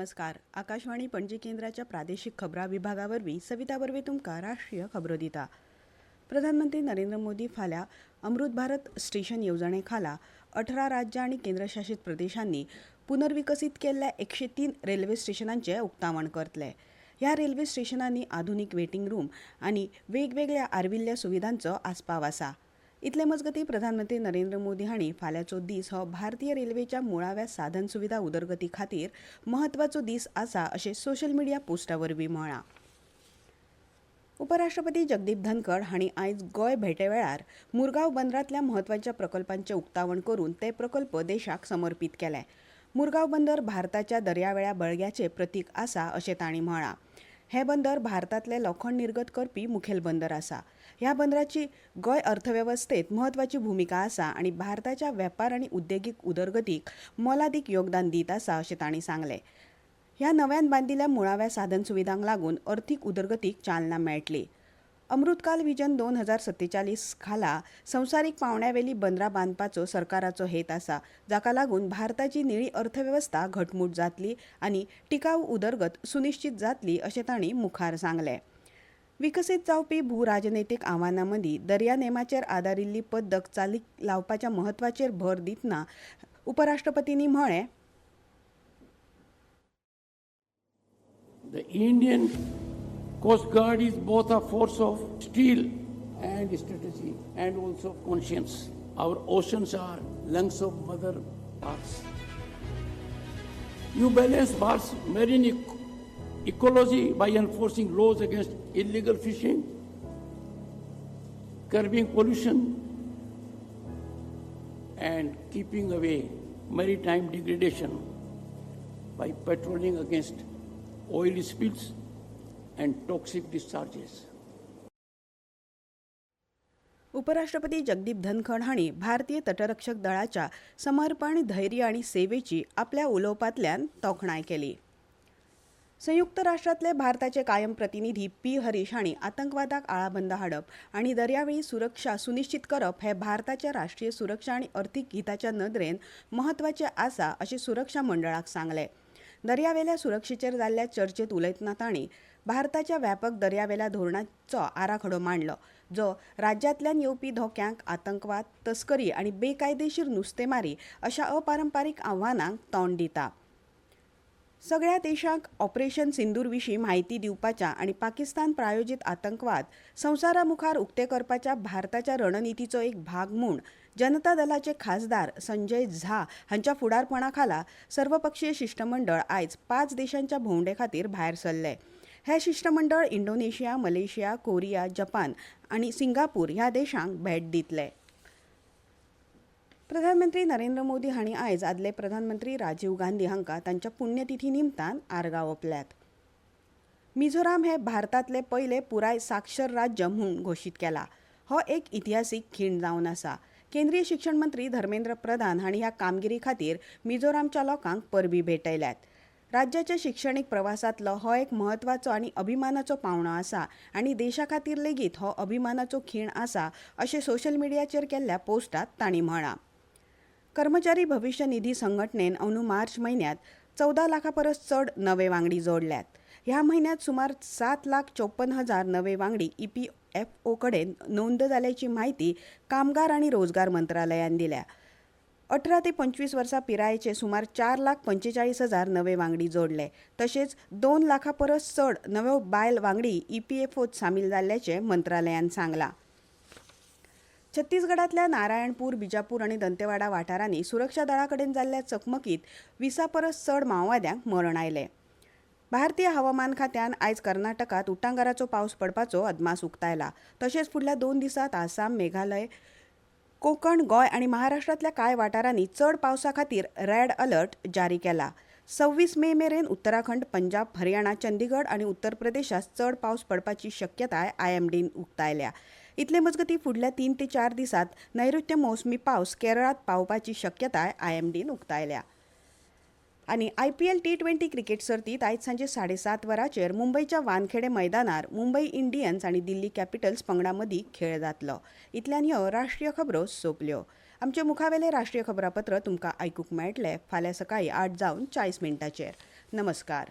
नमस्कार. आकाशवाणी पणजी केंद्राच्या प्रादेशिक खबरां विभागावरवीं सविता बर्वे तुमकां राष्ट्रीय खबरो दिता. प्रधानमंत्री नरेंद्र मोदी फाल्यां अमृत भारत स्टेशन येवजणे खाला 18 राज्यां आनी केंद्रशासीत प्रदेशांनी पुनर्विकसीत केल्ल्या 103 रेल्वे स्टेशनांचे उक्तावण करतले. ह्या रेल्वे स्टेशनांनी आधुनीक वेटिंग रूम आनी वेगवेगळ्या आर्विल्ल्या सुविधांचो आस्पाव आसा. इतले मजगती प्रधानमंत्री नरेंद्र मोदी हांणी फाल्यांचो दीस हो भारतीय रेल्वेच्या मुळाव्या साधन सुविधा उदरगती खातीर महत्वाचो दीस आसा अशें सोशल मिडिया पोस्टा वरवीं म्हळां. उपराष्ट्रपती जगदीप धनखड हांणी आयज गोंय भेटे वेळार मुरगांव बंदरांतल्या म्हत्वाच्या प्रकल्पांचें उक्तावण करून ते प्रकल्प देशाक समर्पीत केले. मुरगांव बंदर भारताच्या दर्यावेळ्या बळग्याचें प्रतीक आसा अशें तांणी म्हळां. हे बंदर भारतांतले लोखंड निर्गत करपी मुखेल बंदर आसा. ह्या बंदराची गोंय अर्थवेवस्थेत महत्वाची भूमिका आसा आनी भारताच्या वेपार आनी उद्देगीक उदरगतीक मोलादीक योगदान दीत आसा अशें तांणी सांगलें. ह्या नव्यान बांदिल्ल्या मुळाव्या साधन सुविधांक लागून अर्थीक उदरगतीक चालना मेळटली. अमृतकाल व्हिजन 2047 खाला संवसारीक पांवड्यावेली बंदरां बांदपाचो सरकाराचो हेत आसा, जाका लागून भारताची निळी अर्थवेवस्था घटमूट जातली आनी टिकाऊ उदरगत सुनिश्चित जातली अशें तांणी मुखार सांगलें. विकसीत जावपी भूराजनैतीक आव्हानां मदीं दर्या नेमाचेर आदारिल्ली पद्दत चालीक लावपाच्या म्हत्वाचेर भर दितना उपराष्ट्रपतींनी म्हळें, The Indian Coast Guard is both a force of steel and strategy and also conscience. Our oceans are lungs of Mother Earth. You balance Earth's marine ecology by enforcing laws against illegal fishing, curbing pollution, and keeping away maritime degradation by patrolling against oil spills and toxic discharges. उपराष्ट्रपती जगदीप धनखड हांणी भारतीय तटरक्षक दळाच्या समर्पण, धैर्य आनी सेवेची आपल्या उलोवपांतल्यान तोखणाय केली. संयुक्त राष्ट्रांतले भारताचे कायम प्रतिनिधी पी. हरीश हांणी आतंकवादाक आळाबंद हाडप आनी दर्यावेळी सुरक्षा सुनिश्चित करप हे भारताच्या राष्ट्रीय सुरक्षा आनी अर्थीक हिताच्या नदरेन महत्वाचे आसा अशें सुरक्षा मंडळाक सांगलें. दर्यावेल्या सुरक्षेचेर जाल्ल्या चर्चेत उलयतना तांणी भारताच्या व्यापक दर्यावेल्या धोरणाचो आराखडो मांडलो, जो राज्यांतल्यान येवपी धोक्यांक, आतंकवाद, तस्करी आनी बेकायदेशीर नुस्तेमारी अशा अपारंपारीक आव्हानांक तोंड दिता. सगळ्या देशांक ऑपरेशन सिंदूर विशीं म्हायती दिवपाच्या आनी पाकिस्तान प्रायोजीत आतंकवाद संवसारा मुखार उक्ते करपाच्या भारताच्या रणनितीचो एक भाग म्हूण जनता दलाचे खासदार संजय झा हांच्या फुडारपणा खाला सर्वपक्षीय शिष्टमंडळ आयज 5 देशांच्या भोंवडे खातीर भायर सरले. हे शिष्टमंडळ इंडोनेशिया, मलेशिया, कोरिया, जपान आनी सिंगापूर ह्या देशांक भेट दितले. प्रधानमंत्री नरेंद्र मोदी हांणी आयज आदले प्रधानमंत्री राजीव गांधी हांकां तांच्या पुण्यतिथी निमतान आर्गां ओंपल्यात. मिझोराम हे भारतांतले पयले पुराय साक्षर राज्य म्हूण घोशीत केला. हो एक इतिहासीक खीण जावन आसा. केंद्रीय शिक्षण मंत्री धर्मेंद्र प्रधान हांणी ह्या कामगिरी खातीर मिझोरामच्या लोकांक परबीं भेटयल्यात. राज्याच्या शिक्षणीक प्रवासांतलो हो एक म्हत्वाचो आनी अभिमानाचो पावंडो आसा आनी देशा खातीर लेगीत हो अभिमानाचो खीण आसा अशें सोशल मिडियाचेर केल्ल्या पोस्टांत तांणी म्हळां. कर्मचारी भविश्य निधी संघटनेन अंदू मार्च म्हयन्यांत 14 लाखां परस चड नवे वांगडी जोडल्यात. ह्या म्हयन्यांत सुमार 7,54,000 नवे वांगडी EPFO कडेन नोंद जाल्याची म्हायती कामगार आनी रोजगार मंत्रालयान दिल्या. 18 ते 25 वर्सां पिरायेचे सुमार 4,45,000 नवे वांगडी जोडले. तशेंच 2 लाखां परस चड नव्यो बायल वांगडी EPFOत सामील जाल्ल्याचें मंत्रालयान सांगलां. छत्तीसगडांतल्या नारायणपूर, बिजापूर आनी दंतेवाडा वाठारांनी सुरक्षा दळा कडेन जाल्ल्या चकमकीत 20 परस चड माओवाद्यांक मरण आयलें. भारतीय हवामान खात्यान आयज कर्नाटकांत उटंगाराचो पावस पडपाचो अदमास उक्तायला. तशेंच फुडल्या 2 दिसांत आसाम, मेघालय, कोकण, गोंय आनी महाराष्ट्रांतल्या कांय वाठारांनी चड पावसा खातीर रेड अलर्ट जारी केला. 26 मे मेरेन उत्तराखंड, पंजाब, हरियाणा, चंदीगड आनी उत्तर प्रदेशांत चड पावस पडपाची शक्यताय IMDन उक्तायल्या. इतले मजगती फुडल्या 3 ते 4 दिसांत नैऋत्य मोसमी पावस केरळांत पावपाची शक्यताय IMDन उक्तायल्या. आनी IPL T20 क्रिकेट सर्तीत आयज सांजे 7:30 वरांचेर मुंबईच्या वानखेडे मैदानार मुंबई इंडियन्स आनी दिल्ली कॅपिटल्स पंगडां मदीं खेळ जातलो. इतल्यान ह्यो राष्ट्रीय खबरो सोंपल्यो. आमचे मुखावेले राष्ट्रीय खबरापत्र तुमकां आयकूंक मेळटले फाल्यां सकाळीं 8:40 मिनटांचेर. नमस्कार.